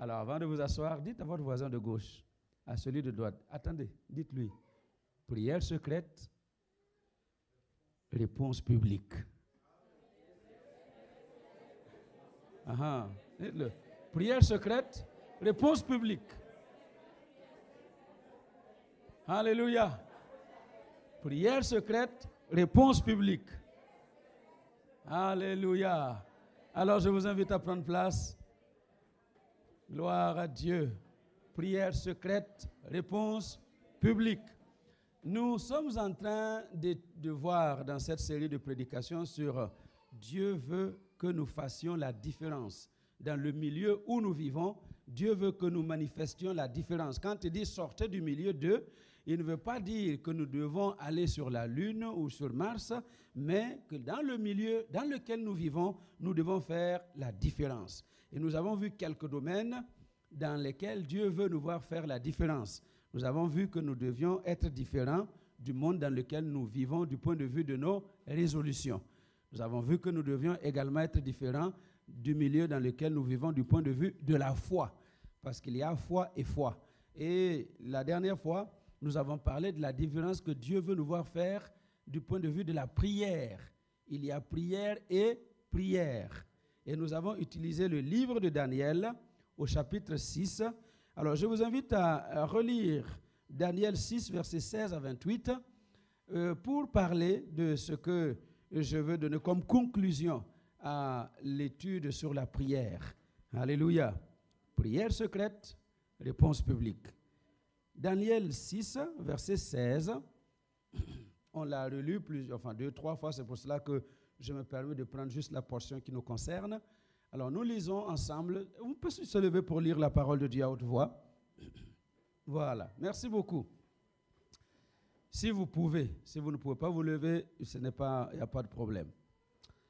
Alors, avant de vous asseoir, dites à votre voisin de gauche, à celui de droite, attendez, dites-lui, prière secrète, réponse publique. Dites-le. Prière secrète, réponse publique. Alléluia. Prière secrète, réponse publique. Alléluia. Alors je vous invite à prendre place. Gloire à Dieu. Prière secrète, réponse publique. Nous sommes en train de voir dans cette série de prédications sur Dieu veut que nous fassions la différence. Dans le milieu où nous vivons, Dieu veut que nous manifestions la différence. Quand il dit sortez du milieu d'eux, il ne veut pas dire que nous devons aller sur la Lune ou sur Mars, mais que dans le milieu dans lequel nous vivons, nous devons faire la différence. Et nous avons vu quelques domaines dans lesquels Dieu veut nous voir faire la différence. Nous avons vu que nous devions être différents du monde dans lequel nous vivons du point de vue de nos résolutions. Nous avons vu que nous devions également être différents du milieu dans lequel nous vivons du point de vue de la foi, parce qu'il y a foi et foi. Et la dernière fois, nous avons parlé de la différence que Dieu veut nous voir faire du point de vue de la prière. Il y a prière et prière. Et nous avons utilisé le livre de Daniel au chapitre 6. Alors, je vous invite à relire Daniel 6, versets 16 à 28, pour parler de ce que je veux donner comme conclusion à l'étude sur la prière. Alléluia. Prière secrète, réponse publique. Daniel 6, verset 16, on l'a relu 2, 3 fois, c'est pour cela que je me permets de prendre juste la portion qui nous concerne. Alors nous lisons ensemble, on peut se lever pour lire la parole de Dieu à haute voix. Voilà, merci beaucoup. Si vous pouvez, si vous ne pouvez pas vous lever, il n'y a pas de problème.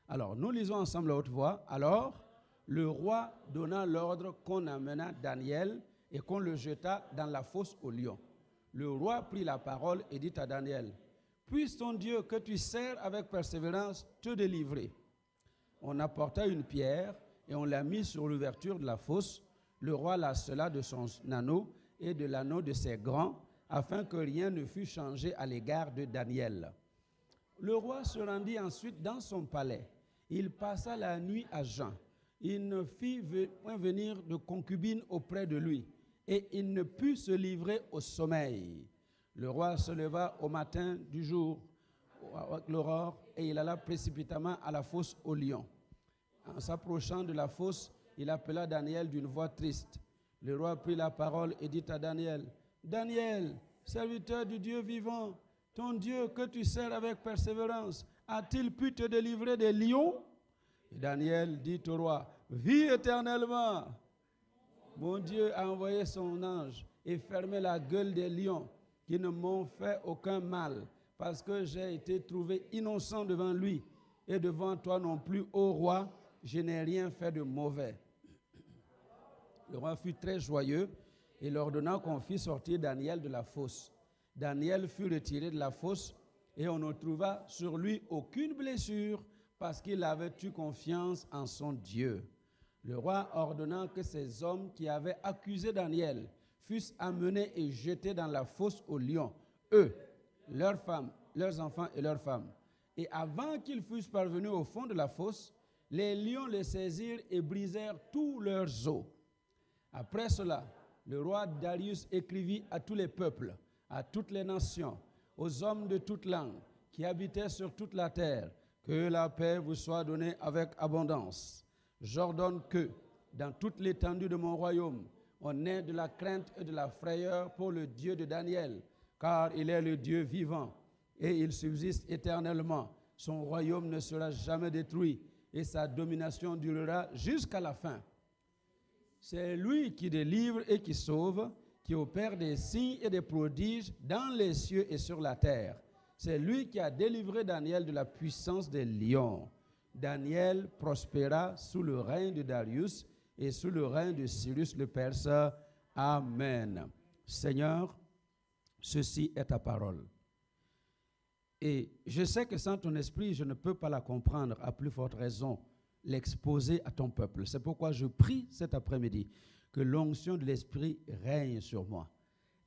Alors, nous lisons ensemble à haute voix. Alors, le roi donna l'ordre qu'on amena Daniel et qu'on le jeta dans la fosse aux lions. Le roi prit la parole et dit à Daniel, « Puisse ton Dieu que tu sers avec persévérance te délivrer. » On apporta une pierre et on la mit sur l'ouverture de la fosse. Le roi la scella de son anneau et de l'anneau de ses grands, afin que rien ne fût changé à l'égard de Daniel. Le roi se rendit ensuite dans son palais. Il passa la nuit à jeun. Il ne fit point venir de concubine auprès de lui, et il ne put se livrer au sommeil. Le roi se leva au matin du jour, avec l'aurore, et il alla précipitamment à la fosse aux lions. En s'approchant de la fosse, il appela Daniel d'une voix triste. Le roi prit la parole et dit à Daniel, « Daniel, serviteur du Dieu vivant, ton Dieu que tu sers avec persévérance, a-t-il pu te délivrer des lions? » Et Daniel dit au roi, « Vis éternellement. Mon Dieu a envoyé son ange et fermé la gueule des lions qui ne m'ont fait aucun mal, parce que j'ai été trouvé innocent devant lui. Et devant toi non plus, ô roi, je n'ai rien fait de mauvais. » Le roi fut très joyeux et il ordonna qu'on fît sortir Daniel de la fosse. Daniel fut retiré de la fosse et on ne trouva sur lui aucune blessure parce qu'il avait eu confiance en son Dieu. Le roi ordonna que ces hommes qui avaient accusé Daniel fussent amenés et jetés dans la fosse aux lions, eux, leurs femmes, leurs enfants et leurs femmes. Et avant qu'ils fussent parvenus au fond de la fosse, les lions les saisirent et brisèrent tous leurs os. Après cela, le roi Darius écrivit à tous les peuples, à toutes les nations, aux hommes de toutes langues qui habitaient sur toute la terre, que la paix vous soit donnée avec abondance. J'ordonne que, dans toute l'étendue de mon royaume, on ait de la crainte et de la frayeur pour le Dieu de Daniel, car il est le Dieu vivant, et il subsiste éternellement. Son royaume ne sera jamais détruit, et sa domination durera jusqu'à la fin. C'est lui qui délivre et qui sauve, qui opère des signes et des prodiges dans les cieux et sur la terre. C'est lui qui a délivré Daniel de la puissance des lions. Daniel prospéra sous le règne de Darius et sous le règne de Cyrus le Perse. Amen. Seigneur, ceci est ta parole. Et je sais que sans ton esprit, je ne peux pas la comprendre, à plus forte raison, l'exposer à ton peuple. C'est pourquoi je prie cet après-midi que l'onction de l'Esprit règne sur moi,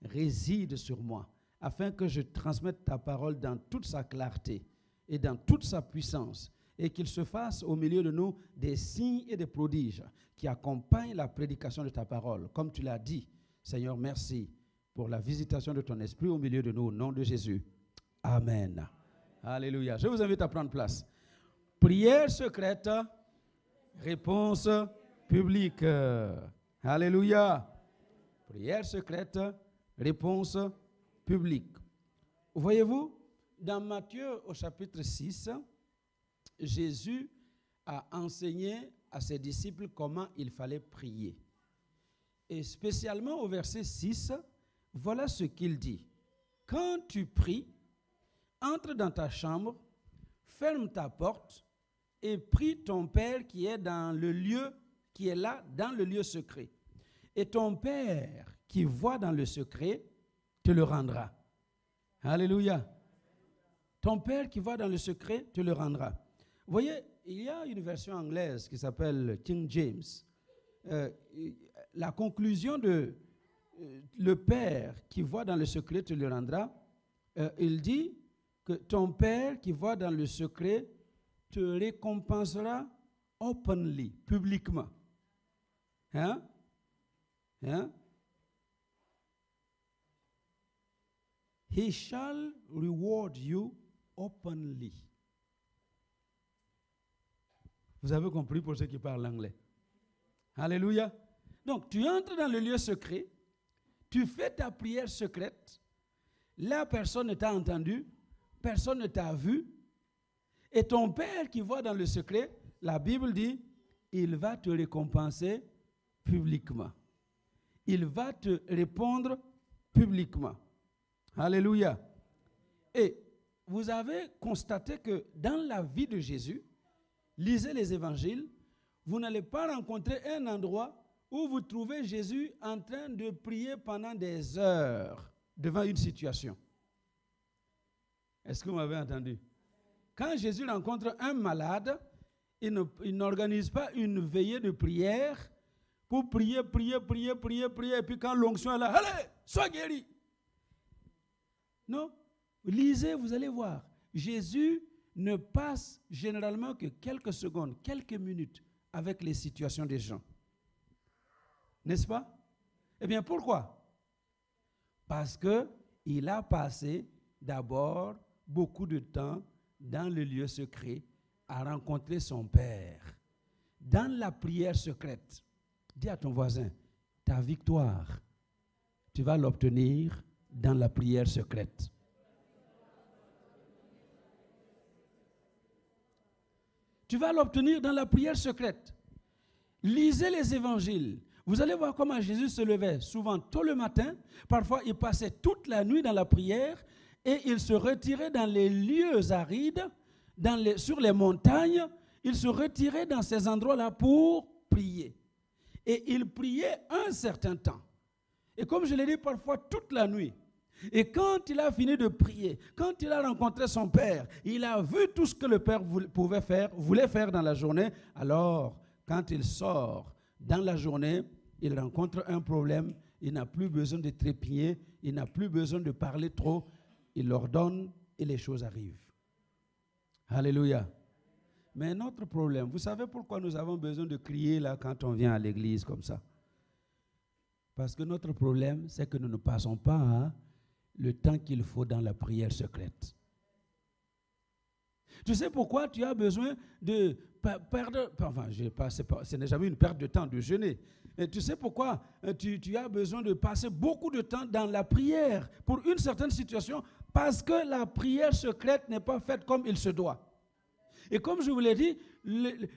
réside sur moi, afin que je transmette ta parole dans toute sa clarté et dans toute sa puissance, et qu'il se fasse au milieu de nous des signes et des prodiges qui accompagnent la prédication de ta parole. Comme tu l'as dit, Seigneur, merci pour la visitation de ton esprit au milieu de nous, au nom de Jésus. Amen. Alléluia. Je vous invite à prendre place. Prière secrète, réponse publique. Alléluia. Prière secrète, réponse publique. Voyez-vous, dans Matthieu au chapitre 6, Jésus a enseigné à ses disciples comment il fallait prier. Et spécialement au verset 6, voilà ce qu'il dit. Quand tu pries, entre dans ta chambre, ferme ta porte et prie ton Père qui est dans le lieu, qui est là dans le lieu secret. Et ton Père qui voit dans le secret te le rendra. Alléluia. Ton Père qui voit dans le secret te le rendra. Vous voyez, il y a une version anglaise qui s'appelle King James. La conclusion de le Père qui voit dans le secret te le rendra, il dit que ton Père qui voit dans le secret te récompensera openly, publiquement. Hein? He shall reward you openly. Vous avez compris pour ceux qui parlent anglais. Alléluia. Donc, tu entres dans le lieu secret, tu fais ta prière secrète, là, personne ne t'a entendu, personne ne t'a vu, et ton Père qui voit dans le secret, la Bible dit, il va te récompenser publiquement. Il va te répondre publiquement. Alléluia. Et vous avez constaté que dans la vie de Jésus, lisez les évangiles, vous n'allez pas rencontrer un endroit où vous trouvez Jésus en train de prier pendant des heures devant une situation. Est-ce que vous m'avez entendu? Quand Jésus rencontre un malade, il n'organise pas une veillée de prière pour prier, et puis quand l'onction est là, allez, sois guéri. Non, lisez, vous allez voir. Jésus ne passe généralement que quelques secondes, quelques minutes avec les situations des gens. N'est-ce pas? Eh bien, pourquoi? Parce qu'il a passé d'abord beaucoup de temps dans le lieu secret à rencontrer son Père. Dans la prière secrète, dis à ton voisin, ta victoire, tu vas l'obtenir dans la prière secrète. Tu vas l'obtenir dans la prière secrète. Lisez les évangiles. Vous allez voir comment Jésus se levait souvent tôt le matin. Parfois, il passait toute la nuit dans la prière et il se retirait dans les lieux arides, sur les montagnes. Il se retirait dans ces endroits-là pour prier. Et il priait un certain temps. Et comme je l'ai dit, parfois toute la nuit. Et quand il a fini de prier, quand il a rencontré son Père, il a vu tout ce que le Père voulait faire dans la journée. Alors, quand il sort dans la journée, il rencontre un problème, il n'a plus besoin de trépigner, il n'a plus besoin de parler trop, il ordonne et les choses arrivent. Alléluia. Mais notre problème, vous savez pourquoi nous avons besoin de crier là quand on vient à l'église comme ça? Parce que notre problème, c'est que nous ne passons pas le temps qu'il faut dans la prière secrète. Tu sais pourquoi tu as besoin de perdre, enfin, ce n'est jamais une perte de temps de jeûner. Et tu sais pourquoi tu as besoin de passer beaucoup de temps dans la prière pour une certaine situation? Parce que la prière secrète n'est pas faite comme il se doit. Et comme je vous l'ai dit,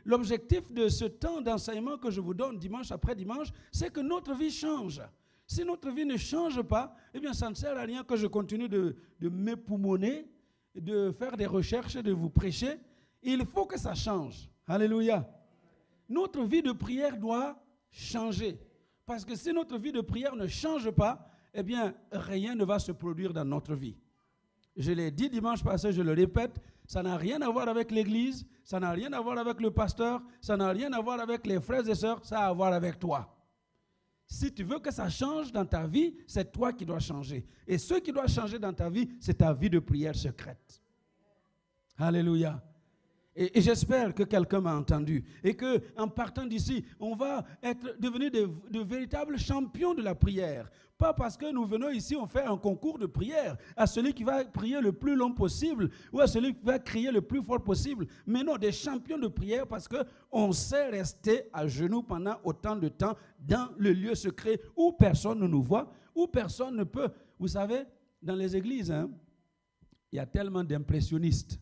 l'objectif de ce temps d'enseignement que je vous donne dimanche après dimanche, c'est que notre vie change. Si notre vie ne change pas, eh bien ça ne sert à rien que je continue de m'époumoner, de faire des recherches, de vous prêcher. Il faut que ça change. Alléluia. Notre vie de prière doit changer. Parce que si notre vie de prière ne change pas, eh bien rien ne va se produire dans notre vie. Je l'ai dit dimanche passé, je le répète, ça n'a rien à voir avec l'église, ça n'a rien à voir avec le pasteur, ça n'a rien à voir avec les frères et sœurs, ça a à voir avec toi. Si tu veux que ça change dans ta vie, c'est toi qui dois changer. Et ce qui doit changer dans ta vie, c'est ta vie de prière secrète. Alléluia. Et j'espère que quelqu'un m'a entendu. Et qu'en partant d'ici, on va devenir de véritables champions de la prière. Pas parce que nous venons ici, on fait un concours de prière à celui qui va prier le plus long possible ou à celui qui va crier le plus fort possible. Mais non, des champions de prière parce qu'on sait rester à genoux pendant autant de temps dans le lieu secret où personne ne nous voit, où personne ne peut. Vous savez, dans les églises, il y a tellement d'impressionnistes.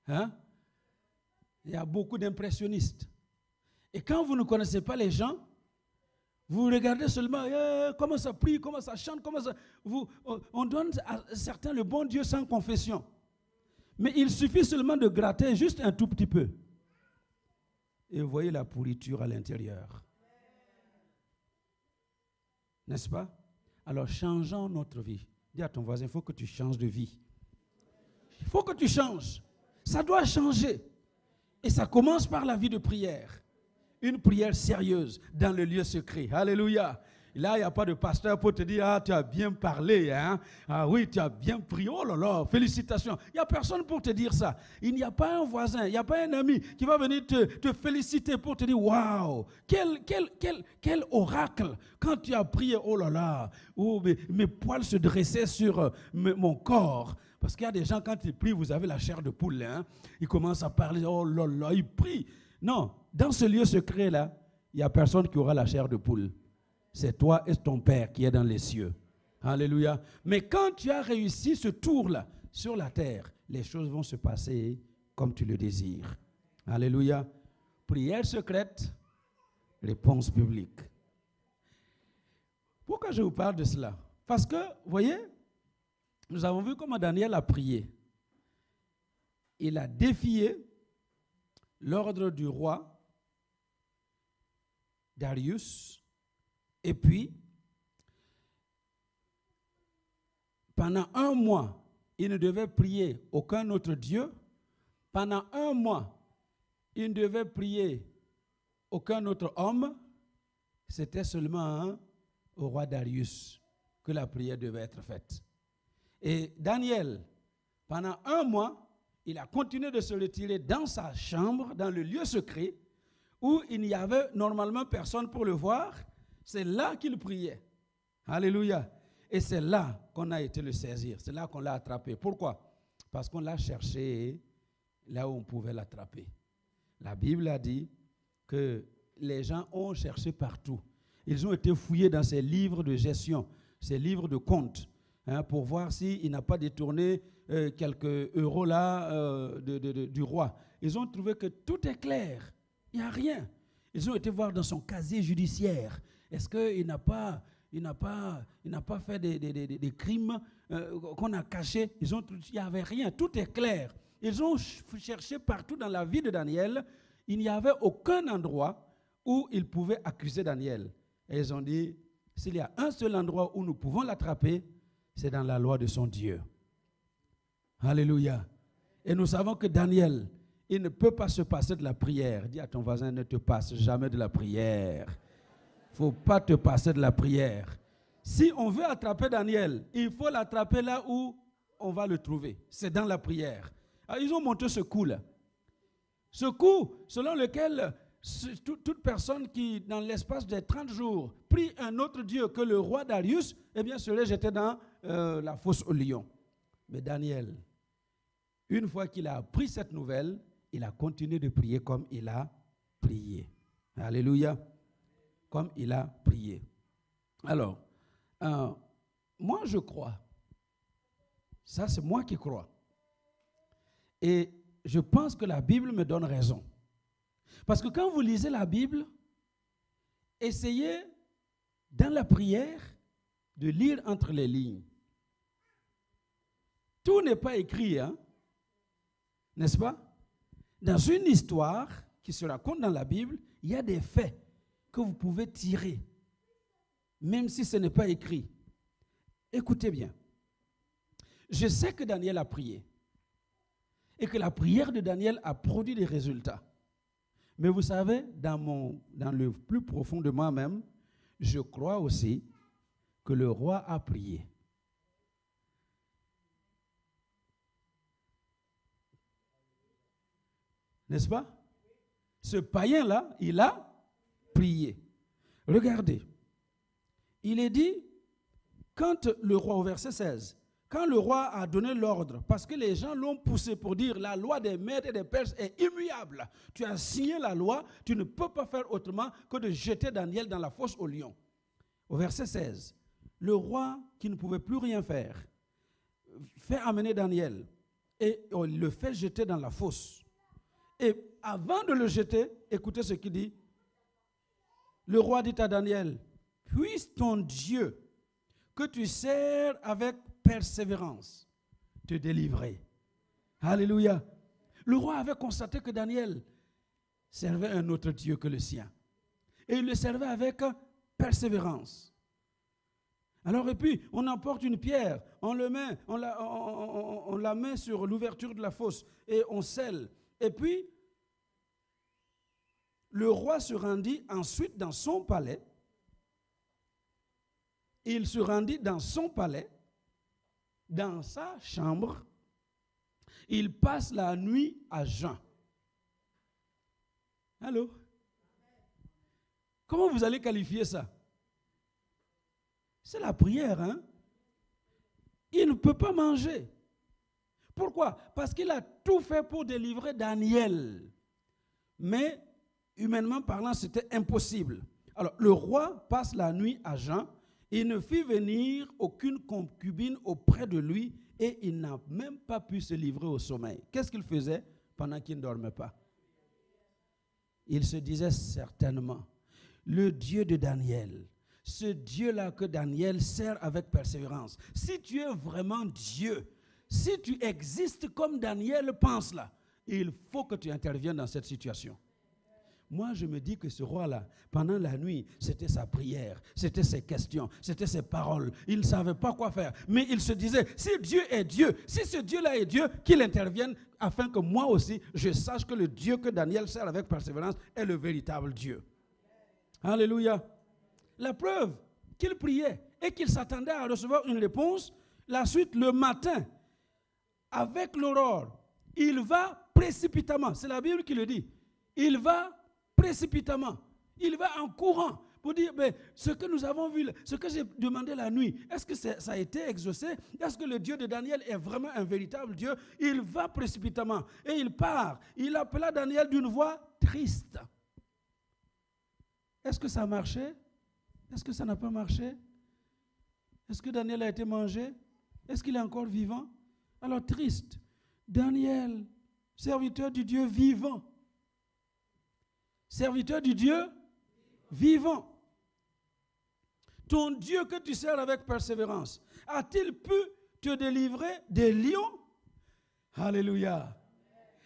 Il y a beaucoup d'impressionnistes. Et quand vous ne connaissez pas les gens, vous regardez seulement comment ça prie, comment ça chante, on donne à certains le bon Dieu sans confession. Mais il suffit seulement de gratter juste un tout petit peu. Et vous voyez la pourriture à l'intérieur. N'est-ce pas? Alors changeons notre vie. Dis à ton voisin, il faut que tu changes de vie. Il faut que tu changes. Ça doit changer. Et ça commence par la vie de prière. Une prière sérieuse dans le lieu secret. Alléluia. Là, il n'y a pas de pasteur pour te dire, ah, tu as bien parlé, hein? Ah oui, tu as bien prié. Oh là là, félicitations. Il n'y a personne pour te dire ça. Il n'y a pas un voisin, il n'y a pas un ami qui va venir te féliciter pour te dire, waouh, quel oracle. Quand tu as prié, oh là là, oh, mes poils se dressaient sur mon corps. Parce qu'il y a des gens, quand ils prient, vous avez la chair de poule. Hein? Ils commencent à parler, oh là là, ils prient. Non, dans ce lieu secret-là, il n'y a personne qui aura la chair de poule. C'est toi et ton Père qui est dans les cieux. Alléluia. Mais quand tu as réussi ce tour-là sur la terre, les choses vont se passer comme tu le désires. Alléluia. Prière secrète, réponse publique. Pourquoi je vous parle de cela? Parce que, vous voyez, nous avons vu comment Daniel a prié. Il a défié l'ordre du roi Darius. Et puis, pendant un mois, il ne devait prier aucun autre Dieu. Pendant un mois, il ne devait prier aucun autre homme. C'était seulement au roi Darius que la prière devait être faite. Et Daniel, pendant un mois, il a continué de se retirer dans sa chambre, dans le lieu secret, où il n'y avait normalement personne pour le voir. C'est là qu'il priait. Alléluia. Et c'est là qu'on a été le saisir. C'est là qu'on l'a attrapé. Pourquoi? Parce qu'on l'a cherché là où on pouvait l'attraper. La Bible a dit que les gens ont cherché partout. Ils ont été fouillés dans ces livres de gestion, ces livres de comptes, pour voir s'il n'a pas détourné quelques euros là du roi. Ils ont trouvé que tout est clair. Il n'y a rien. Ils ont été voir dans son casier judiciaire. Est-ce qu'il n'a pas fait des crimes qu'on a cachés? Il n'y avait rien. Tout est clair. Ils ont cherché partout dans la vie de Daniel. Il n'y avait aucun endroit où ils pouvaient accuser Daniel. Et ils ont dit, s'il y a un seul endroit où nous pouvons l'attraper, c'est dans la loi de son Dieu. Alléluia. Et nous savons que Daniel, il ne peut pas se passer de la prière. Dis à ton voisin, ne te passe jamais de la prière. Il ne faut pas te passer de la prière. Si on veut attraper Daniel, il faut l'attraper là où on va le trouver. C'est dans la prière. Alors, ils ont monté ce coup-là. Ce coup selon lequel toute personne qui, dans l'espace de 30 jours, prie un autre Dieu que le roi Darius, eh bien, serait jeté dans la fosse au lion. Mais Daniel, une fois qu'il a appris cette nouvelle, il a continué de prier comme il a prié. Alléluia. Comme il a prié. Alors, moi je crois, ça c'est moi qui crois, et je pense que la Bible me donne raison. Parce que quand vous lisez la Bible, essayez dans la prière de lire entre les lignes. Tout n'est pas écrit, hein? N'est-ce pas? Dans une histoire qui se raconte dans la Bible, il y a des faits que vous pouvez tirer, même si ce n'est pas écrit. Écoutez bien. Je sais que Daniel a prié et que la prière de Daniel a produit des résultats. Mais vous savez, dans le plus profond de moi-même, je crois aussi que le roi a prié. N'est-ce pas? Ce païen-là, il a prié. Regardez. Il est dit, quand le roi, au verset 16, quand le roi a donné l'ordre, parce que les gens l'ont poussé pour dire la loi des Mèdes et des Perses est immuable. Tu as signé la loi, tu ne peux pas faire autrement que de jeter Daniel dans la fosse aux lions. Au verset 16, le roi qui ne pouvait plus rien faire, fait amener Daniel et il le fait jeter dans la fosse. Et avant de le jeter, écoutez ce qu'il dit. Le roi dit à Daniel, puisse ton Dieu que tu sers avec persévérance te délivrer. Alléluia. Le roi avait constaté que Daniel servait un autre Dieu que le sien. Et il le servait avec persévérance. Alors, et puis, on emporte une pierre, on la met sur l'ouverture de la fosse et on scelle. Et puis, le roi se rendit ensuite dans son palais. Il se rendit dans son palais, dans sa chambre. Il passe la nuit à jeun. Allô? Comment vous allez qualifier ça? C'est la prière, hein? Il ne peut pas manger. Pourquoi? Parce qu'il a tout fait pour délivrer Daniel. Mais, humainement parlant, c'était impossible. Alors, le roi passe la nuit à jeun. Il ne fit venir aucune concubine auprès de lui et il n'a même pas pu se livrer au sommeil. Qu'est-ce qu'il faisait pendant qu'il ne dormait pas? Il se disait certainement, le Dieu de Daniel, ce Dieu-là que Daniel sert avec persévérance, si tu es vraiment Dieu, si tu existes comme Daniel pense là, il faut que tu interviennes dans cette situation. Moi, je me dis que ce roi-là, pendant la nuit, c'était sa prière, c'était ses questions, c'était ses paroles. Il ne savait pas quoi faire. Mais il se disait, si Dieu est Dieu, si ce Dieu-là est Dieu, qu'il intervienne afin que moi aussi, je sache que le Dieu que Daniel sert avec persévérance est le véritable Dieu. Alléluia. La preuve qu'il priait et qu'il s'attendait à recevoir une réponse, la suite, le matin, avec l'aurore, il va précipitamment, c'est la Bible qui le dit, il va précipitamment, il va en courant pour dire, mais ce que nous avons vu, ce que j'ai demandé la nuit, est-ce que ça a été exaucé? Est-ce que le Dieu de Daniel est vraiment un véritable Dieu? Il va précipitamment et il part. Il appela Daniel d'une voix triste. Est-ce que ça a marché? Est-ce que ça n'a pas marché? Est-ce que Daniel a été mangé? Est-ce qu'il est encore vivant? Alors triste. Daniel, serviteur du Dieu vivant. Serviteur du Dieu vivant. Ton Dieu que tu sers avec persévérance, a-t-il pu te délivrer des lions? Alléluia.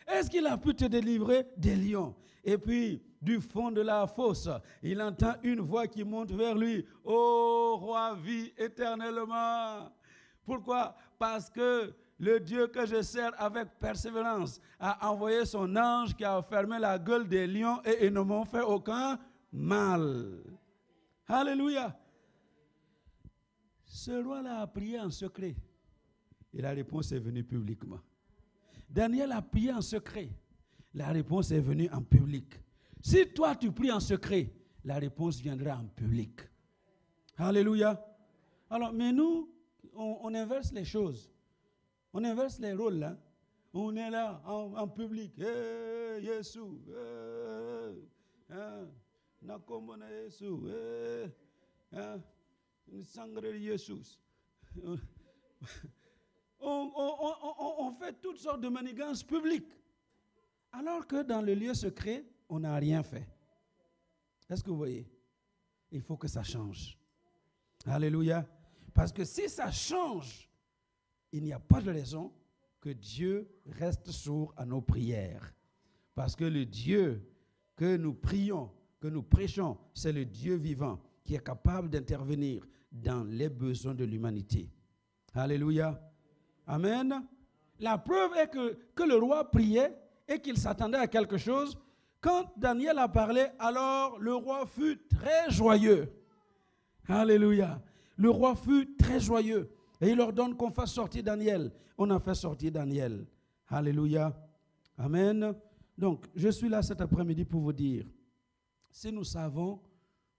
Est-ce qu'il a pu te délivrer des lions? Et puis, du fond de la fosse, il entend une voix qui monte vers lui. Ô roi, vis éternellement. Pourquoi? Parce que le Dieu que je sers avec persévérance a envoyé son ange qui a fermé la gueule des lions et ils ne m'ont fait aucun mal. Alléluia. Ce roi-là a prié en secret et la réponse est venue publiquement. Daniel a prié en secret. La réponse est venue en public. Si toi tu pries en secret, la réponse viendra en public. Alléluia. Alors, mais nous, on inverse les choses. On inverse les rôles là. On est là en public. Hey, Jésus. Nakomona Jésus. Sangre de Jésus. On fait toutes sortes de manigances publiques. Alors que dans le lieu secret, on n'a rien fait. Est-ce que vous voyez? Il faut que ça change. Alléluia. Parce que si ça change, il n'y a pas de raison que Dieu reste sourd à nos prières. Parce que le Dieu que nous prions, que nous prêchons, c'est le Dieu vivant qui est capable d'intervenir dans les besoins de l'humanité. Alléluia. Amen. La preuve est que le roi priait et qu'il s'attendait à quelque chose. Quand Daniel a parlé, alors le roi fut très joyeux. Alléluia. Le roi fut très joyeux. Et il ordonne qu'on fasse sortir Daniel. On a fait sortir Daniel. Alléluia. Amen. Donc, je suis là cet après-midi pour vous dire, si nous savons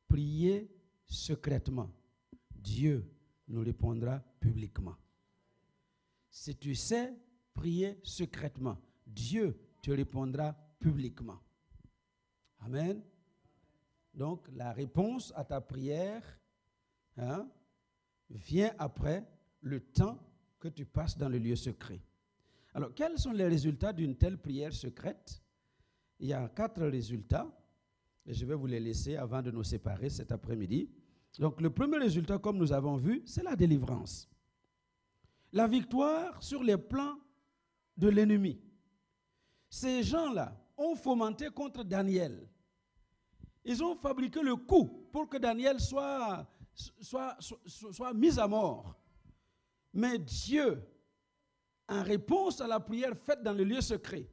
prier secrètement, Dieu nous répondra publiquement. Si tu sais prier secrètement, Dieu te répondra publiquement. Amen. Donc, la réponse à ta prière vient après le temps que tu passes dans le lieu secret. Alors, quels sont les résultats d'une telle prière secrète? Il y a 4 résultats, et je vais vous les laisser avant de nous séparer cet après-midi. Donc, le premier résultat, comme nous avons vu, c'est la délivrance. La victoire sur les plans de l'ennemi. Ces gens-là ont fomenté contre Daniel. Ils ont fabriqué le coup pour que Daniel soit mis à mort. Mais Dieu, en réponse à la prière faite dans le lieu secret,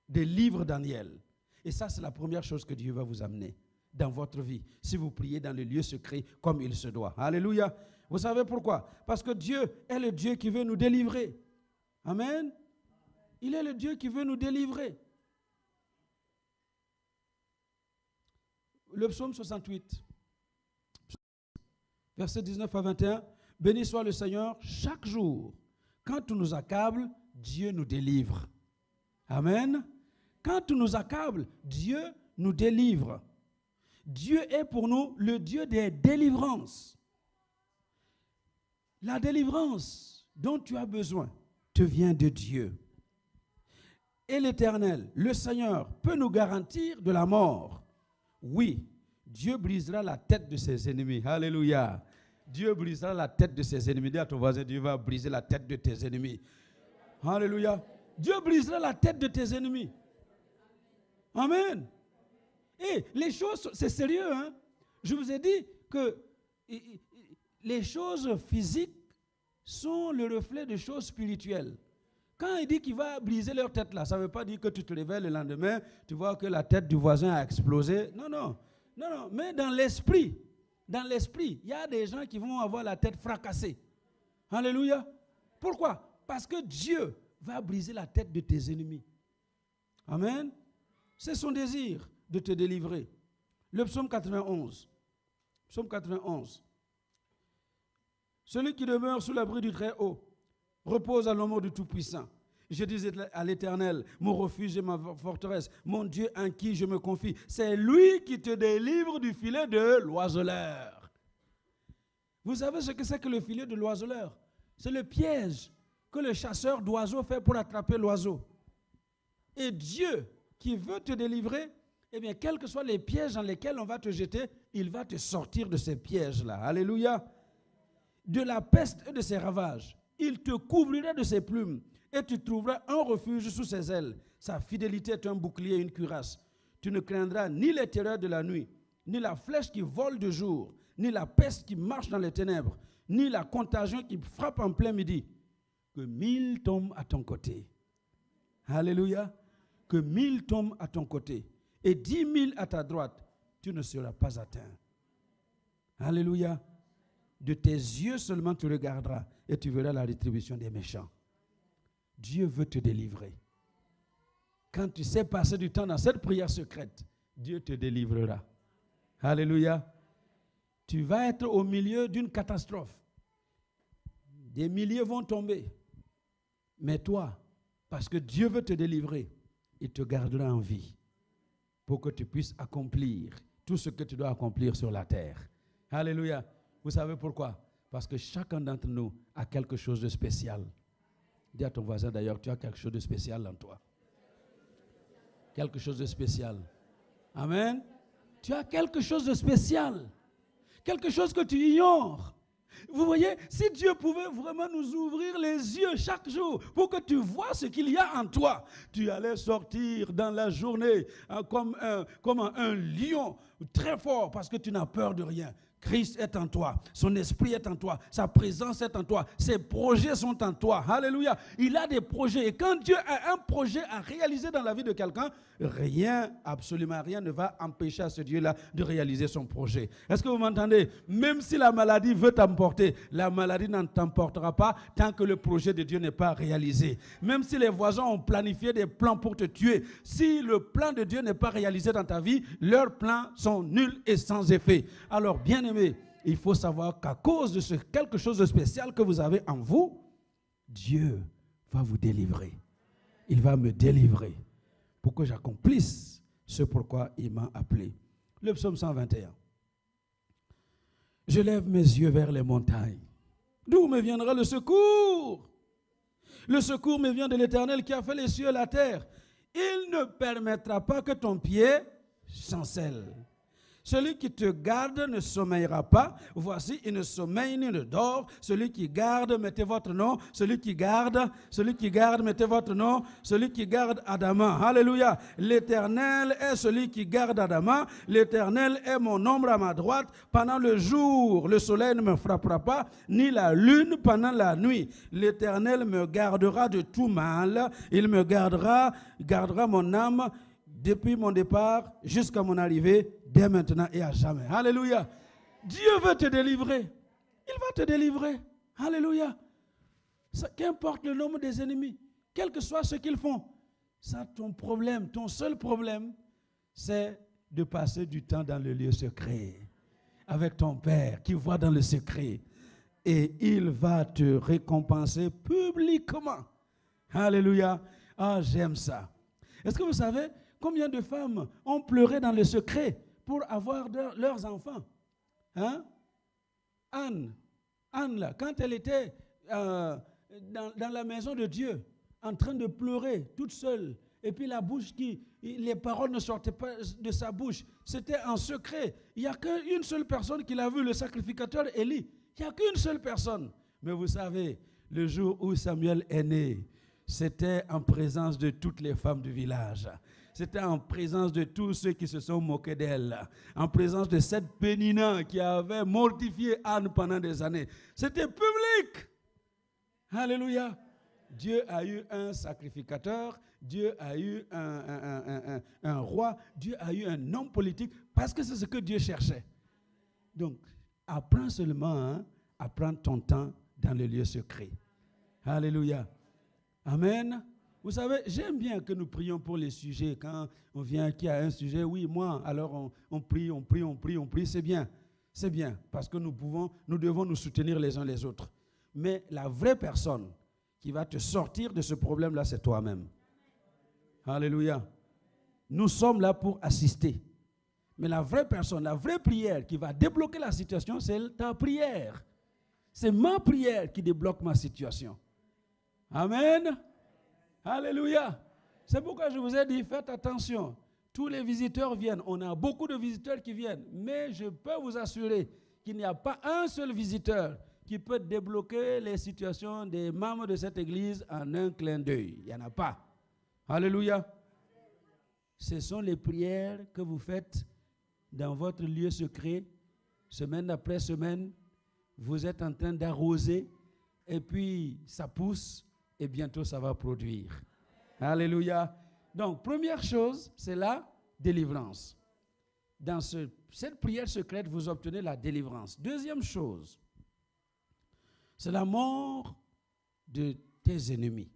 délivre Daniel. Et ça, c'est la première chose que Dieu va vous amener dans votre vie, si vous priez dans le lieu secret comme il se doit. Alléluia. Vous savez pourquoi? Parce que Dieu est le Dieu qui veut nous délivrer. Amen. Il est le Dieu qui veut nous délivrer. Le psaume 68, versets 19 à 21. Béni soit le Seigneur chaque jour. Quand tout nous accable, Dieu nous délivre. Amen. Quand tout nous accable, Dieu nous délivre. Dieu est pour nous le Dieu des délivrances. La délivrance dont tu as besoin te vient de Dieu. Et l'Éternel, le Seigneur, peut nous garantir de la mort. Oui, Dieu brisera la tête de ses ennemis. Alléluia. Dieu brisera la tête de ses ennemis. Dis à ton voisin, Dieu va briser la tête de tes ennemis. Alléluia. Dieu brisera la tête de tes ennemis. Amen. Et les choses, c'est sérieux, hein? Je vous ai dit que les choses physiques sont le reflet de choses spirituelles. Quand il dit qu'il va briser leur tête là, ça ne veut pas dire que tu te réveilles le lendemain, tu vois que la tête du voisin a explosé. Non, non. Non, non. Mais dans l'esprit, il y a des gens qui vont avoir la tête fracassée. Alléluia. Pourquoi? Parce que Dieu va briser la tête de tes ennemis. Amen. C'est son désir de te délivrer. Le psaume 91. Psaume 91. Celui qui demeure sous l'abri du Très-Haut repose à l'ombre du Tout-Puissant. Je disais à l'Éternel, mon refuge et ma forteresse, mon Dieu en qui je me confie. C'est lui qui te délivre du filet de l'oiseleur. Vous savez ce que c'est que le filet de l'oiseleur? C'est le piège que le chasseur d'oiseaux fait pour attraper l'oiseau. Et Dieu qui veut te délivrer, eh bien, quels que soient les pièges dans lesquels on va te jeter, il va te sortir de ces pièges-là. Alléluia. De la peste et de ses ravages. Il te couvrirait de ses plumes et tu trouveras un refuge sous ses ailes. Sa fidélité est un bouclier et une cuirasse. Tu ne craindras ni les terreurs de la nuit, ni la flèche qui vole de jour, ni la peste qui marche dans les ténèbres, ni la contagion qui frappe en plein midi. Que 1000 tombent à ton côté. Alléluia. Que 1000 tombent à ton côté et 10 000 à ta droite, tu ne seras pas atteint. Alléluia. De tes yeux seulement tu regarderas et tu verras la rétribution des méchants. Dieu veut te délivrer. Quand tu sais passer du temps dans cette prière secrète, Dieu te délivrera. Alléluia. Tu vas être au milieu d'une catastrophe. Des milliers vont tomber. Mais toi, parce que Dieu veut te délivrer, il te gardera en vie pour que tu puisses accomplir tout ce que tu dois accomplir sur la terre. Alléluia. Vous savez pourquoi? Parce que chacun d'entre nous a quelque chose de spécial. Dis à ton voisin d'ailleurs, tu as quelque chose de spécial en toi. Quelque chose de spécial. Amen. Tu as quelque chose de spécial. Quelque chose que tu ignores. Vous voyez, si Dieu pouvait vraiment nous ouvrir les yeux chaque jour pour que tu vois ce qu'il y a en toi, tu allais sortir dans la journée comme un lion très fort parce que tu n'as peur de rien. Christ est en toi, son esprit est en toi, sa présence est en toi, ses projets sont en toi. Alléluia. Il a des projets. Et quand Dieu a un projet à réaliser dans la vie de quelqu'un, rien, absolument rien ne va empêcher à ce Dieu-là de réaliser son projet. Est-ce que vous m'entendez? Même si la maladie veut t'emporter, la maladie n'en t'emportera pas tant que le projet de Dieu n'est pas réalisé. Même si les voisins ont planifié des plans pour te tuer, si le plan de Dieu n'est pas réalisé dans ta vie, leurs plans sont nuls et sans effet. Alors, bien aimé, il faut savoir qu'à cause de ce quelque chose de spécial que vous avez en vous, Dieu va vous délivrer. Il va me délivrer pour que j'accomplisse ce pourquoi il m'a appelé. Le psaume 121. Je lève mes yeux vers les montagnes. D'où me viendra le secours? Le secours me vient de l'Éternel qui a fait les cieux et la terre. Il ne permettra pas que ton pied chancelle. Celui qui te garde ne sommeillera pas. Voici, il ne sommeille ni ne dort. Celui qui garde, mettez votre nom. Celui qui garde, mettez votre nom. Celui qui garde Adama. Alléluia. L'Éternel est celui qui garde Adama. L'Éternel est mon ombre à ma droite. Pendant le jour, le soleil ne me frappera pas, ni la lune pendant la nuit. L'Éternel me gardera de tout mal. Il me gardera mon âme depuis mon départ jusqu'à mon arrivée, dès maintenant et à jamais. Alléluia. Dieu veut te délivrer. Il va te délivrer. Alléluia. Qu'importe le nombre des ennemis, quel que soit ce qu'ils font, ça, ton problème, ton seul problème, c'est de passer du temps dans le lieu secret avec ton Père qui voit dans le secret. Et il va te récompenser publiquement. Alléluia. Ah, j'aime ça. Est-ce que vous savez combien de femmes ont pleuré dans le secret pour avoir leurs enfants? Hein? Anne, là, quand elle était dans la maison de Dieu, en train de pleurer, toute seule, et puis les paroles ne sortaient pas de sa bouche, c'était en secret. Il n'y a qu'une seule personne qui l'a vu, le sacrificateur Élie. Il n'y a qu'une seule personne. Mais vous savez, le jour où Samuel est né, c'était en présence de toutes les femmes du village. C'était en présence de tous ceux qui se sont moqués d'elle. En présence de cette Pénina qui avait mortifié Anne pendant des années. C'était public. Alléluia. Dieu a eu un sacrificateur. Dieu a eu un roi. Dieu a eu un homme politique parce que c'est ce que Dieu cherchait. Donc, apprends seulement à prendre ton temps dans le lieu secret. Alléluia. Amen. Vous savez, j'aime bien que nous prions pour les sujets. Quand on vient, qui a un sujet, oui, moi, alors on prie, c'est bien. C'est bien, parce que nous devons nous soutenir les uns les autres. Mais la vraie personne qui va te sortir de ce problème-là, c'est toi-même. Alléluia. Nous sommes là pour assister. Mais la vraie personne, la vraie prière qui va débloquer la situation, c'est ta prière. C'est ma prière qui débloque ma situation. Amen. Alléluia. C'est pourquoi je vous ai dit, faites attention. Tous les visiteurs viennent. On a beaucoup de visiteurs qui viennent. Mais je peux vous assurer qu'il n'y a pas un seul visiteur qui peut débloquer les situations des membres de cette église en un clin d'œil. Il n'y en a pas. Alléluia. Ce sont les prières que vous faites dans votre lieu secret, semaine après semaine. Vous êtes en train d'arroser et puis ça pousse. Et bientôt, ça va produire. Alléluia. Donc, première chose, c'est la délivrance. Dans cette prière secrète, vous obtenez la délivrance. Deuxième chose, c'est la mort de tes ennemis.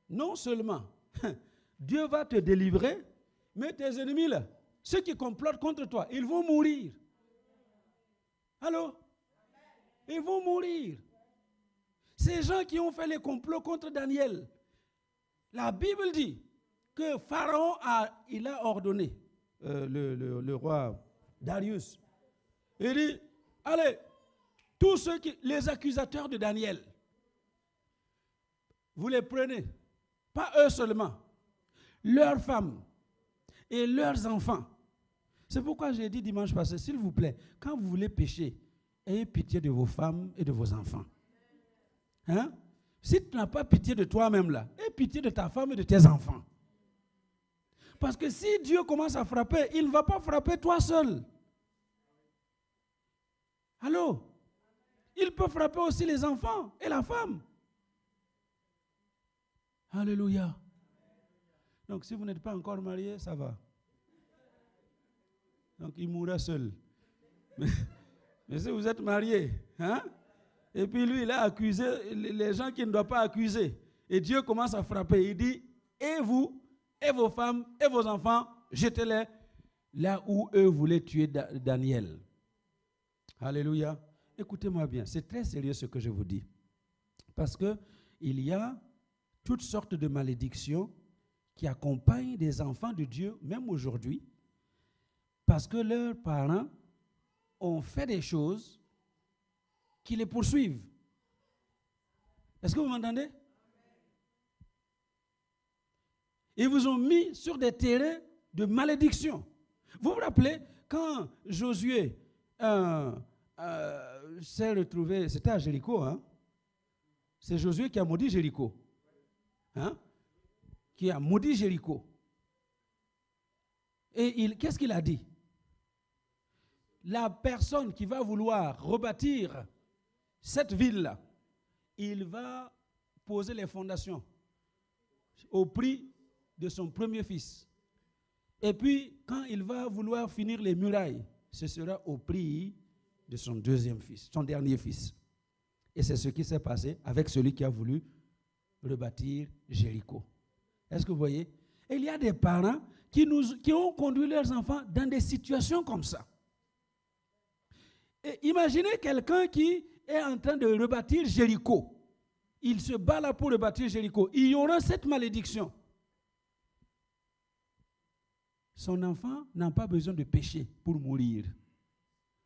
Non seulement, Dieu va te délivrer, mais tes ennemis, là, ceux qui complotent contre toi, ils vont mourir. Allô? Ils vont mourir. Ces gens qui ont fait les complots contre Daniel, la Bible dit que Pharaon a ordonné, le roi Darius, il dit, allez, tous les accusateurs de Daniel, vous les prenez, pas eux seulement, leurs femmes et leurs enfants. C'est pourquoi j'ai dit dimanche passé, s'il vous plaît, quand vous voulez pécher, ayez pitié de vos femmes et de vos enfants. Hein? Si tu n'as pas pitié de toi-même là, aie pitié de ta femme et de tes enfants. Parce que si Dieu commence à frapper, il ne va pas frapper toi seul. Allô? Il peut frapper aussi les enfants et la femme. Alléluia. Donc, si vous n'êtes pas encore marié, ça va. Donc, il mourra seul. Mais si vous êtes marié, hein? Et puis lui, il a accusé les gens qui ne doivent pas accuser. Et Dieu commence à frapper. Il dit, et vous, et vos femmes, et vos enfants, jetez-les là où eux voulaient tuer Daniel. Alléluia. Écoutez-moi bien, c'est très sérieux ce que je vous dis. Parce qu'il y a toutes sortes de malédictions qui accompagnent des enfants de Dieu, même aujourd'hui, parce que leurs parents ont fait des choses qui les poursuivent. Est-ce que vous m'entendez? Ils vous ont mis sur des terrains de malédiction. Vous vous rappelez, quand Josué s'est retrouvé, c'était à Jéricho, hein? C'est Josué qui a maudit Jéricho. Hein? Qui a maudit Jéricho. Et qu'est-ce qu'il a dit? La personne qui va vouloir rebâtir cette ville-là, il va poser les fondations au prix de son premier fils. Et puis, quand il va vouloir finir les murailles, ce sera au prix de son deuxième fils, son dernier fils. Et c'est ce qui s'est passé avec celui qui a voulu rebâtir Jéricho. Est-ce que vous voyez? Et il y a des parents qui ont conduit leurs enfants dans des situations comme ça. Et imaginez quelqu'un qui est en train de rebâtir Jéricho. Il se bat là pour rebâtir Jéricho. Il y aura cette malédiction. Son enfant n'a pas besoin de pécher pour mourir.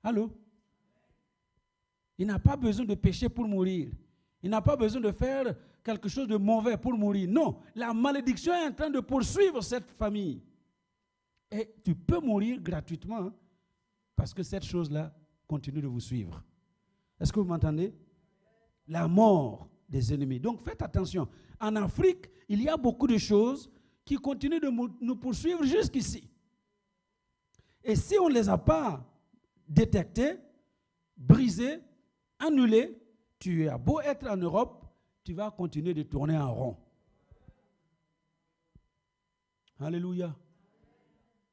Allô? Il n'a pas besoin de pécher pour mourir. Il n'a pas besoin de faire quelque chose de mauvais pour mourir. Non, la malédiction est en train de poursuivre cette famille. Et tu peux mourir gratuitement, hein, parce que cette chose-là continue de vous suivre. Est-ce que vous m'entendez? La mort des ennemis. Donc faites attention. En Afrique, il y a beaucoup de choses qui continuent de nous poursuivre jusqu'ici. Et si on ne les a pas détectées, brisées, annulées, tu as beau être en Europe, tu vas continuer de tourner en rond. Alléluia.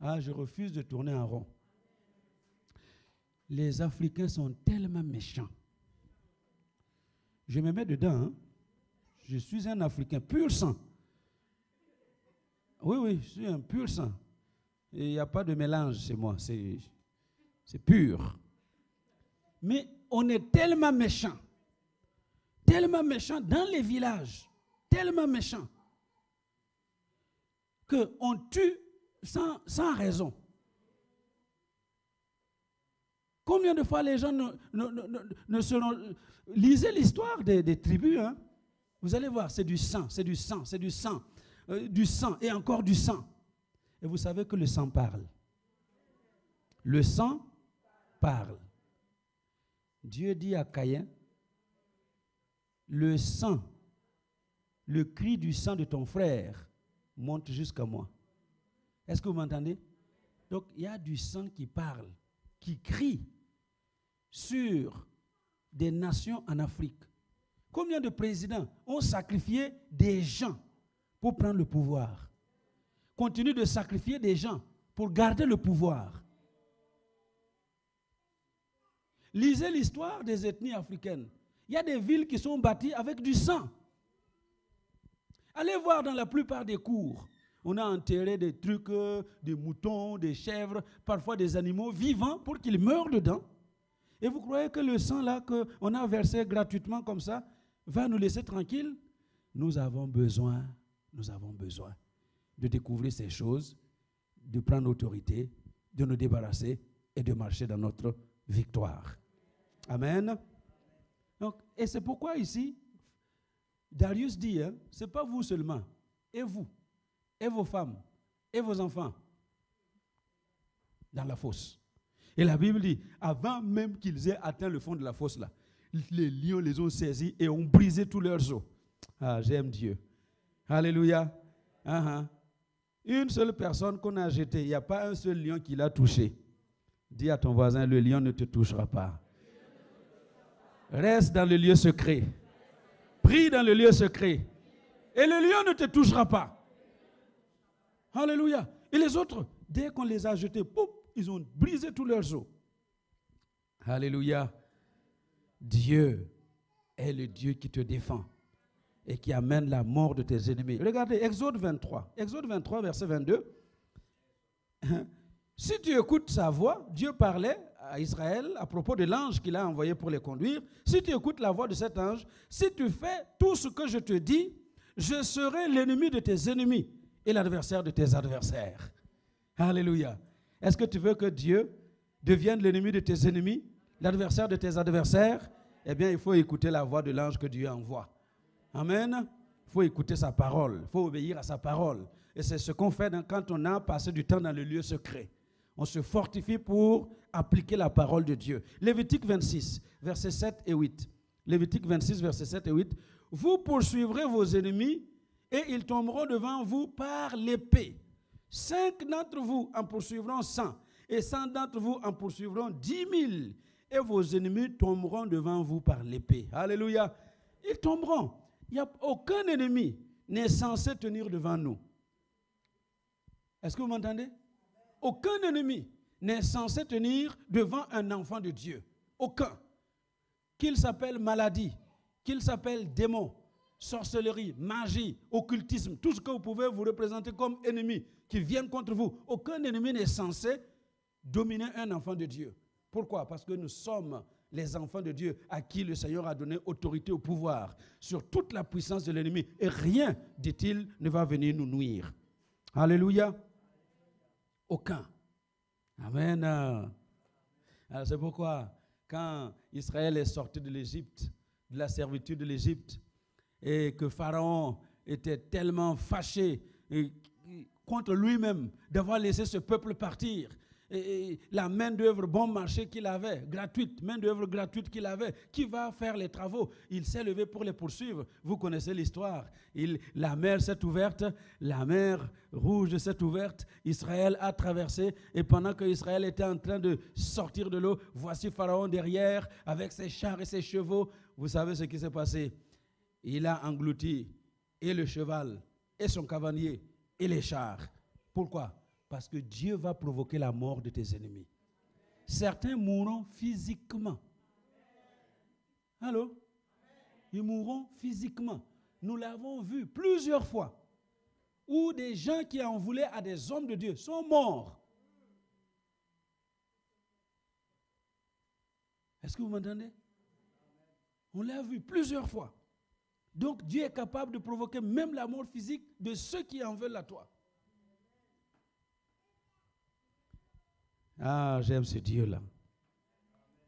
Ah, je refuse de tourner en rond. Les Africains sont tellement méchants. Je me mets dedans. Hein? Je suis un Africain pur sang. Oui, je suis un pur sang. Il n'y a pas de mélange chez moi. C'est pur. Mais on est tellement méchants. Tellement méchants dans les villages. Tellement méchants. Qu'on tue sans raison. Combien de fois les gens ne seront... Lisez l'histoire des tribus. Hein? Vous allez voir, c'est du sang, c'est du sang, c'est du sang. Du sang et encore du sang. Et vous savez que le sang parle. Le sang parle. Dieu dit à Caïn, le sang, le cri du sang de ton frère monte jusqu'à moi. Est-ce que vous m'entendez? Donc il y a du sang qui parle, qui crie sur des nations en Afrique. Combien de présidents ont sacrifié des gens pour prendre le pouvoir? Continuent de sacrifier des gens pour garder le pouvoir. Lisez l'histoire des ethnies africaines. Il y a des villes qui sont bâties avec du sang. Allez voir dans la plupart des cours. On a enterré des trucs, des moutons, des chèvres, parfois des animaux vivants pour qu'ils meurent dedans. Et vous croyez que le sang là qu'on a versé gratuitement comme ça va nous laisser tranquilles? Nous avons besoin de découvrir ces choses, de prendre autorité, de nous débarrasser et de marcher dans notre victoire. Amen. Donc, et c'est pourquoi ici, Darius dit, hein, ce n'est pas vous seulement, et vous, et vos femmes, et vos enfants, dans la fosse. Et la Bible dit, avant même qu'ils aient atteint le fond de la fosse là, les lions les ont saisis et ont brisé tous leurs os. Ah, j'aime Dieu. Alléluia. Une seule personne qu'on a jetée, il n'y a pas un seul lion qui l'a touché. Dis à ton voisin, le lion ne te touchera pas. Reste dans le lieu secret. Prie dans le lieu secret. Et le lion ne te touchera pas. Alléluia. Et les autres, dès qu'on les a jetés, pouf, ils ont brisé tous leurs os. Alléluia. Dieu est le Dieu qui te défend et qui amène la mort de tes ennemis. Regardez, Exode 23. Exode 23, verset 22. Si tu écoutes sa voix, Dieu parlait à Israël à propos de l'ange qu'il a envoyé pour les conduire. Si tu écoutes la voix de cet ange, si tu fais tout ce que je te dis, je serai l'ennemi de tes ennemis et l'adversaire de tes adversaires. Alléluia. Est-ce que tu veux que Dieu devienne l'ennemi de tes ennemis, l'adversaire de tes adversaires? Eh bien, il faut écouter la voix de l'ange que Dieu envoie. Amen. Il faut écouter sa parole. Il faut obéir à sa parole. Et c'est ce qu'on fait quand on a passé du temps dans le lieu secret. On se fortifie pour appliquer la parole de Dieu. Lévitique 26, versets 7 et 8. Lévitique 26, versets 7 et 8. Vous poursuivrez vos ennemis et ils tomberont devant vous par l'épée. 5 d'entre vous en poursuivront 100 et 100 d'entre vous en poursuivront 10 000 et vos ennemis tomberont devant vous par l'épée. Alléluia. Ils tomberont. Il n'y a aucun ennemi n'est censé tenir devant nous. Est-ce que vous m'entendez? Aucun ennemi n'est censé tenir devant un enfant de Dieu. Aucun. Qu'il s'appelle maladie, qu'il s'appelle démon, sorcellerie, magie, occultisme, tout ce que vous pouvez vous représenter comme ennemi qui viennent contre vous. Aucun ennemi n'est censé dominer un enfant de Dieu. Pourquoi? Parce que nous sommes les enfants de Dieu à qui le Seigneur a donné autorité au pouvoir sur toute la puissance de l'ennemi. Et rien, dit-il, ne va venir nous nuire. Alléluia. Aucun. Amen. Alors c'est pourquoi, quand Israël est sorti de l'Égypte, de la servitude de l'Égypte, et que Pharaon était tellement fâché contre lui-même d'avoir laissé ce peuple partir, et la main-d'œuvre bon marché qu'il avait, gratuite, main-d'œuvre gratuite qu'il avait, qui va faire les travaux? Il s'est levé pour les poursuivre. Vous connaissez l'histoire. La mer s'est ouverte, la mer rouge s'est ouverte, Israël a traversé, et pendant que Israël était en train de sortir de l'eau, voici Pharaon derrière, avec ses chars et ses chevaux. Vous savez ce qui s'est passé? Il a englouti et le cheval, et son cavalier, et les chars. Pourquoi? Parce que Dieu va provoquer la mort de tes ennemis. Certains mourront physiquement. Allô? Ils mourront physiquement. Nous l'avons vu plusieurs fois. Où des gens qui en voulaient à des hommes de Dieu sont morts. Est-ce que vous m'entendez? On l'a vu plusieurs fois. Donc Dieu est capable de provoquer même la mort physique de ceux qui en veulent à toi. Ah, j'aime ce Dieu-là.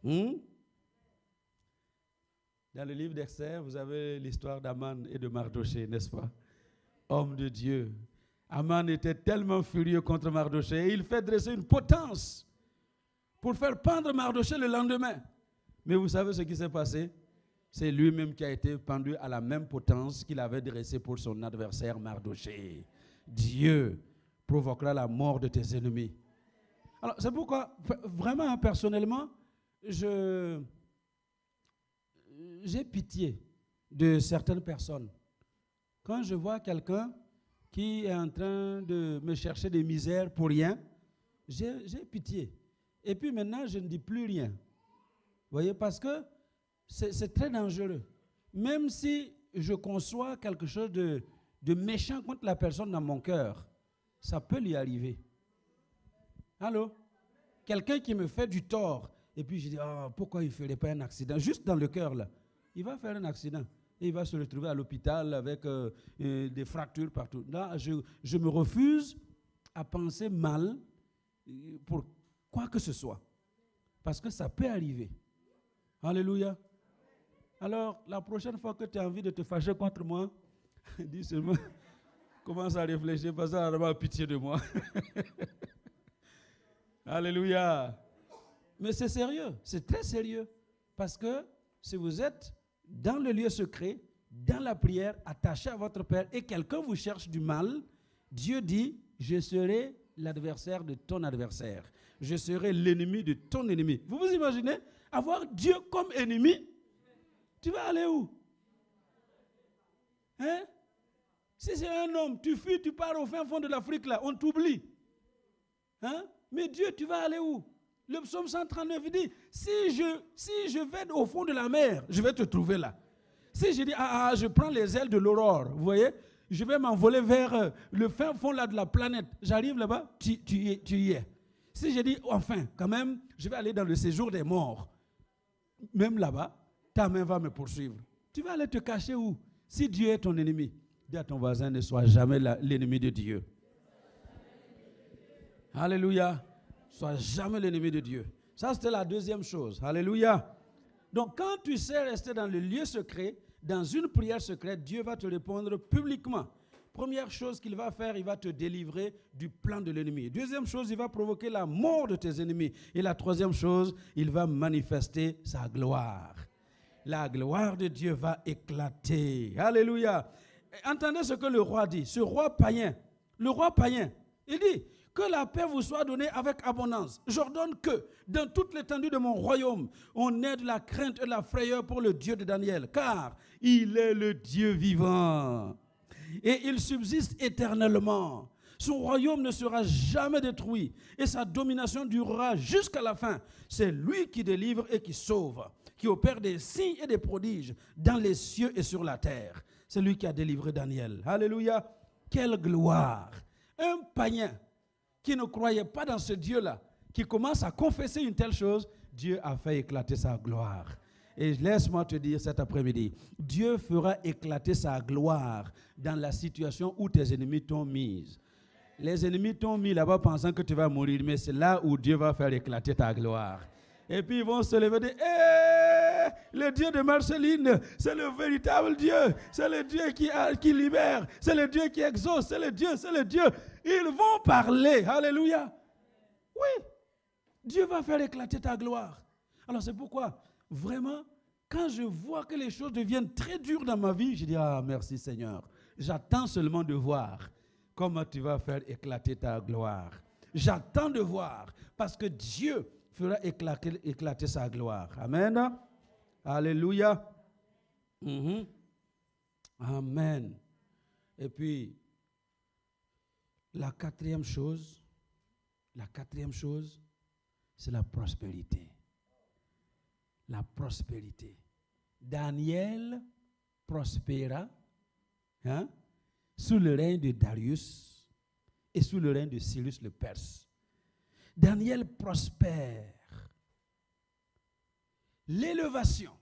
Dans le livre d'Esther, vous avez l'histoire d'Aman et de Mardoché, n'est-ce pas? Homme de Dieu. Aman était tellement furieux contre Mardoché et il fait dresser une potence pour faire pendre Mardoché le lendemain. Mais vous savez ce qui s'est passé? C'est lui-même qui a été pendu à la même potence qu'il avait dressée pour son adversaire Mardoché. Dieu provoquera la mort de tes ennemis. Alors, c'est pourquoi, vraiment, personnellement, j'ai pitié de certaines personnes. Quand je vois quelqu'un qui est en train de me chercher des misères pour rien, j'ai pitié. Et puis maintenant, je ne dis plus rien. Vous voyez, parce que c'est très dangereux. Même si je conçois quelque chose de méchant contre la personne dans mon cœur, ça peut lui arriver. Allô? Quelqu'un qui me fait du tort, et puis je dis, pourquoi il ne ferait pas un accident? Juste dans le cœur, là. Il va faire un accident. Et il va se retrouver à l'hôpital avec des fractures partout. Là, je me refuse à penser mal pour quoi que ce soit. Parce que ça peut arriver. Alléluia. Alors, la prochaine fois que tu as envie de te fâcher contre moi, dis seulement, commence à réfléchir, parce que ça va avoir pitié de moi. Alléluia. Mais c'est sérieux, c'est très sérieux. Parce que si vous êtes dans le lieu secret, dans la prière, attaché à votre Père, et quelqu'un vous cherche du mal, Dieu dit, je serai l'adversaire de ton adversaire. Je serai l'ennemi de ton ennemi. Vous vous imaginez avoir Dieu comme ennemi? Tu vas aller où? Hein? Si c'est un homme, tu fuis, tu pars au fin fond de l'Afrique, là, on t'oublie. Hein? Mais Dieu, tu vas aller où? Le psaume 139 dit, si je vais au fond de la mer, je vais te trouver là. Si je dis, je prends les ailes de l'aurore, vous voyez, je vais m'envoler vers le fin fond là de la planète. J'arrive là-bas, tu y es. Si je dis, enfin, quand même, je vais aller dans le séjour des morts. Même là-bas, ta main va me poursuivre. Tu vas aller te cacher où? Si Dieu est ton ennemi, dis à ton voisin, ne sois jamais l'ennemi de Dieu. Alléluia. Sois jamais l'ennemi de Dieu. Ça, c'était la deuxième chose. Alléluia. Donc, quand tu sais rester dans le lieu secret, dans une prière secrète, Dieu va te répondre publiquement. Première chose qu'il va faire, il va te délivrer du plan de l'ennemi. Deuxième chose, il va provoquer la mort de tes ennemis. Et la troisième chose, il va manifester sa gloire. La gloire de Dieu va éclater. Alléluia. Entendez ce que le roi dit. Ce roi païen, le roi païen, il dit, que la paix vous soit donnée avec abondance. J'ordonne que, dans toute l'étendue de mon royaume, on ait de la crainte et de la frayeur pour le Dieu de Daniel, car il est le Dieu vivant. Et il subsiste éternellement. Son royaume ne sera jamais détruit, et sa domination durera jusqu'à la fin. C'est lui qui délivre et qui sauve, qui opère des signes et des prodiges dans les cieux et sur la terre. C'est lui qui a délivré Daniel. Alléluia. Quelle gloire. Un païen qui ne croyait pas dans ce Dieu-là, qui commence à confesser une telle chose, Dieu a fait éclater sa gloire. Et laisse-moi te dire cet après-midi, Dieu fera éclater sa gloire dans la situation où tes ennemis t'ont mise. Les ennemis t'ont mis là-bas pensant que tu vas mourir, mais c'est là où Dieu va faire éclater ta gloire. Et puis ils vont se lever et dire, le Dieu de Marceline, c'est le véritable Dieu. C'est le Dieu qui libère. C'est le Dieu qui exauce. C'est le Dieu, c'est le Dieu. Ils vont parler. Alléluia. Oui, Dieu va faire éclater ta gloire. Alors c'est pourquoi, vraiment, quand je vois que les choses deviennent très dures dans ma vie, je dis, merci Seigneur. J'attends seulement de voir comment tu vas faire éclater ta gloire. J'attends de voir, parce que Dieu fera éclater sa gloire. Amen. Alléluia. Amen. Et puis, la quatrième chose, c'est la prospérité. La prospérité. Daniel prospéra sous le règne de Darius et sous le règne de Cyrus le Perse. Daniel prospère. L'élévation.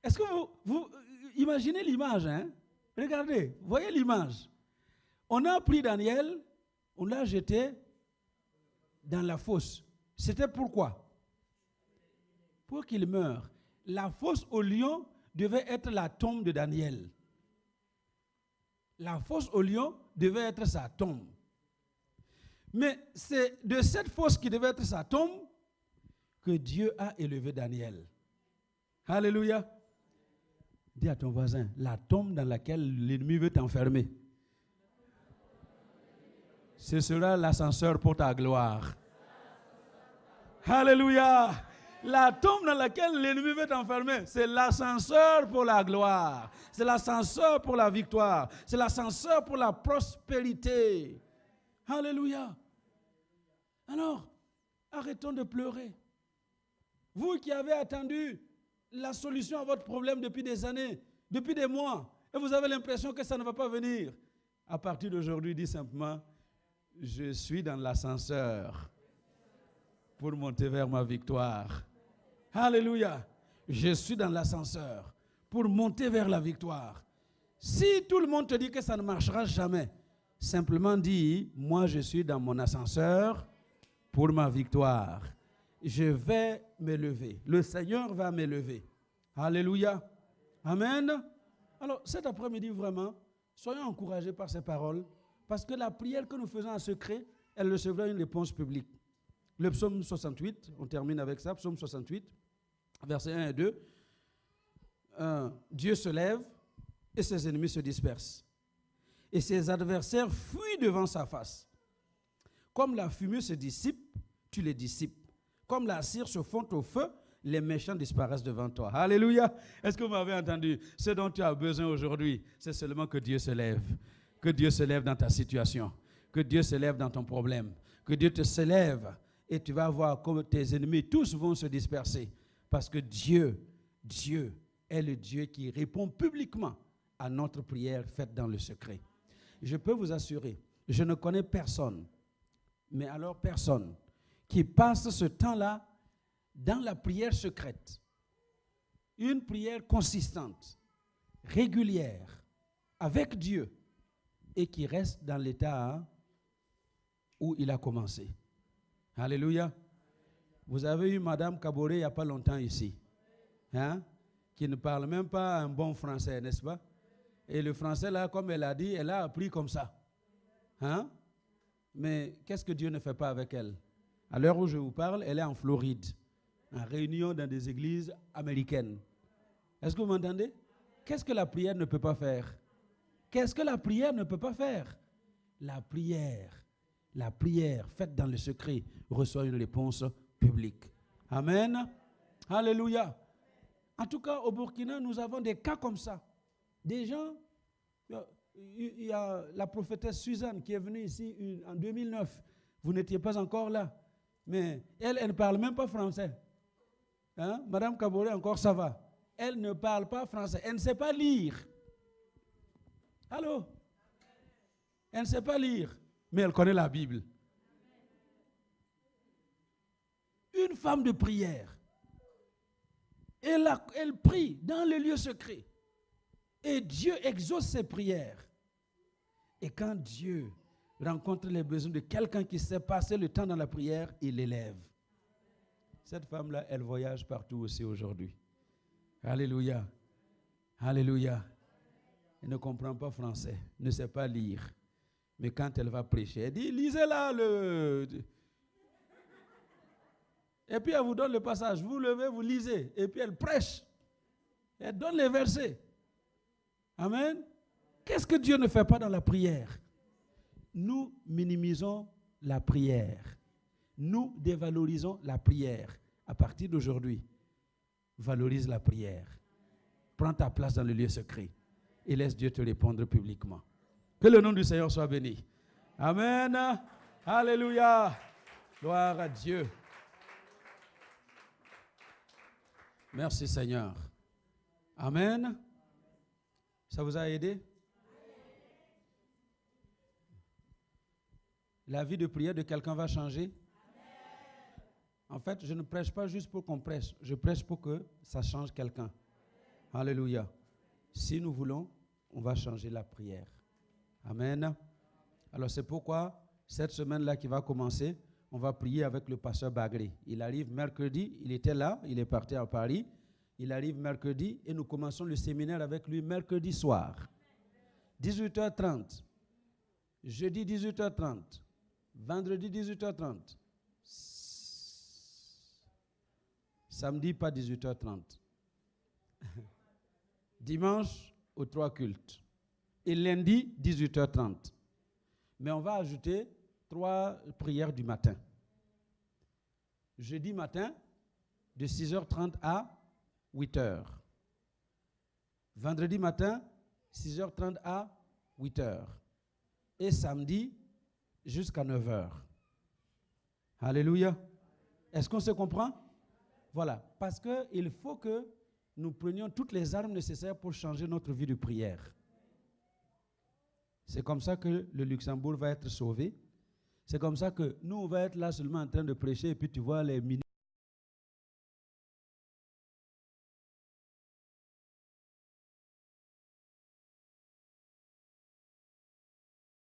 Est-ce que vous imaginez l'image, hein? Regardez, voyez l'image. On a pris Daniel, on l'a jeté dans la fosse. C'était pourquoi? Pour qu'il meure. La fosse au lion devait être la tombe de Daniel. La fosse au lion devait être sa tombe. Mais c'est de cette fosse qui devait être sa tombe que Dieu a élevé Daniel. Alléluia. Dis à ton voisin, la tombe dans laquelle l'ennemi veut t'enfermer, ce sera l'ascenseur pour ta gloire. Alléluia. La tombe dans laquelle l'ennemi veut t'enfermer, c'est l'ascenseur pour la gloire. C'est l'ascenseur pour la victoire. C'est l'ascenseur pour la prospérité. Alléluia. Alors, arrêtons de pleurer. Vous qui avez attendu la solution à votre problème depuis des années, depuis des mois, et vous avez l'impression que ça ne va pas venir. À partir d'aujourd'hui, dis simplement, je suis dans l'ascenseur pour monter vers ma victoire. Alléluia. Je suis dans l'ascenseur pour monter vers la victoire. Si tout le monde te dit que ça ne marchera jamais, simplement dis, moi je suis dans mon ascenseur pour ma victoire. Je vais m'élever. Le Seigneur va m'élever. Alléluia. Amen. Alors cet après-midi, vraiment, soyons encouragés par ces paroles, parce que la prière que nous faisons en secret, elle recevra une réponse publique. Le psaume 68, on termine avec ça, psaume 68, versets 1 et 2. Dieu se lève et ses ennemis se dispersent. Et ses adversaires fuient devant sa face. Comme la fumée se dissipe, tu les dissipes. Comme la cire se fond au feu, les méchants disparaissent devant toi. Alléluia. Est-ce que vous m'avez entendu? Ce dont tu as besoin aujourd'hui, c'est seulement que Dieu se lève. Que Dieu se lève dans ta situation. Que Dieu se lève dans ton problème. Que Dieu te se lève et tu vas voir comme tes ennemis, tous vont se disperser. Parce que Dieu est le Dieu qui répond publiquement à notre prière faite dans le secret. Je peux vous assurer, je ne connais personne, mais alors personne, qui passe ce temps-là dans la prière secrète. Une prière consistante, régulière, avec Dieu, et qui reste dans l'état où il a commencé. Alléluia. Vous avez eu Madame Kaboré il n'y a pas longtemps ici, qui ne parle même pas un bon français, n'est-ce pas? Et le français, là, comme elle a dit, elle a appris comme ça. Mais qu'est-ce que Dieu ne fait pas avec elle? À l'heure où je vous parle, elle est en Floride, en réunion dans des églises américaines. Est-ce que vous m'entendez? Qu'est-ce que la prière ne peut pas faire? Qu'est-ce que la prière ne peut pas faire? La prière faite dans le secret reçoit une réponse publique. Amen. Alléluia. En tout cas, au Burkina, nous avons des cas comme ça. Des gens, il y a la prophétesse Suzanne qui est venue ici en 2009. Vous n'étiez pas encore là. Mais elle ne parle même pas français. Madame Kaboré, encore ça va. Elle ne parle pas français. Elle ne sait pas lire. Allô? Elle ne sait pas lire, mais elle connaît la Bible. Une femme de prière. Elle prie dans le lieu secret. Et Dieu exauce ses prières. Et quand Dieu rencontre les besoins de quelqu'un qui sait passer le temps dans la prière, il l'élève. Cette femme-là, elle voyage partout aussi aujourd'hui. Alléluia. Alléluia. Elle ne comprend pas français, ne sait pas lire. Mais quand elle va prêcher, elle dit, lisez là Et puis elle vous donne le passage. Vous levez, vous lisez. Et puis elle prêche. Elle donne les versets. Amen. Qu'est-ce que Dieu ne fait pas dans la prière? Nous minimisons la prière. Nous dévalorisons la prière. À partir d'aujourd'hui, valorise la prière. Prends ta place dans le lieu secret et laisse Dieu te répondre publiquement. Que le nom du Seigneur soit béni. Amen. Alléluia. Gloire à Dieu. Merci Seigneur. Amen. Ça vous a aidé? La vie de prière de quelqu'un va changer? En fait, je ne prêche pas juste pour qu'on prêche. Je prêche pour que ça change quelqu'un. Alléluia. Si nous voulons, on va changer la prière. Amen. Alors c'est pourquoi, cette semaine-là qui va commencer, on va prier avec le pasteur Bagré. Il arrive mercredi, il était là, il est parti à Paris. Il arrive mercredi et nous commençons le séminaire avec lui mercredi soir. 18h30. Jeudi 18h30. Vendredi 18h30. Samedi pas 18h30. Dimanche aux 3 cultes. Et lundi 18h30. Mais on va ajouter 3 prières du matin. Jeudi matin de 6h30 à 8h. Vendredi matin, 6h30 à 8h. Et samedi, jusqu'à 9h. Alléluia. Est-ce qu'on se comprend? Voilà. Parce qu'il faut que nous prenions toutes les armes nécessaires pour changer notre vie de prière. C'est comme ça que le Luxembourg va être sauvé. C'est comme ça que nous, on va être là seulement en train de prêcher et puis tu vois les ministres.